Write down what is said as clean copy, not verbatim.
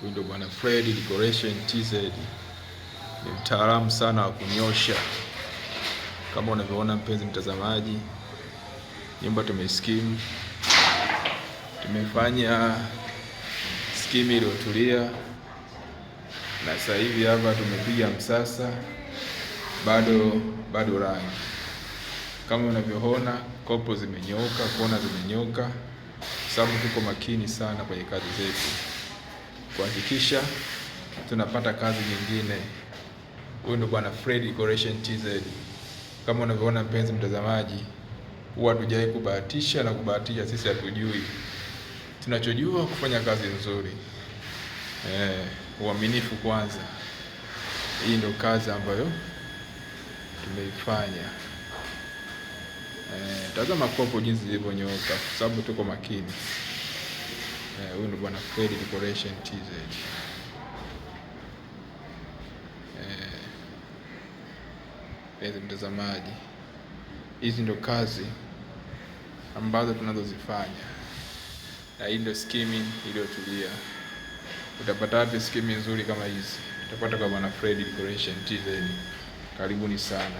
Huyu ndo bwana Fred Decoration TZ, ni mtaalamu sana wa kunyosha. Kama unavyoona mpenzi mtazamaji, nyumba tumeskim, tumefanya skimu iliyotulia, na sasa hivi hapa tumepiga msasa, bado rangi. Kama unavyoona kopo zimenyoka, kona zimenyoka, sababu tuko makini sana kwenye kazi zetu kuhakikisha tunapata kazi nyingine. Huyu ndo bwana Fred Decoration TZ. Kama unavyoona mpenzi mtazamaji, huwa hatujawahi kubahatisha na kubahatisha, sisi hatujui. Tunachojua kufanya kazi nzuri. Uaminifu kwanza. Hii ndo kazi ambayo tumeifanya. Tazama kopo jinsi zilivyonyoka, sababu tuko makini. Huyu ndo bwana Fred Decoration TZ. Mpenzi mtazamaji, hizi ndo kazi ambazo tunazozifanya, na hii ndo skimming iliyotulia. Utapata wapi skimming nzuri kama hizi? Utapata kwa bwana Fred Decoration TZ. Karibuni sana.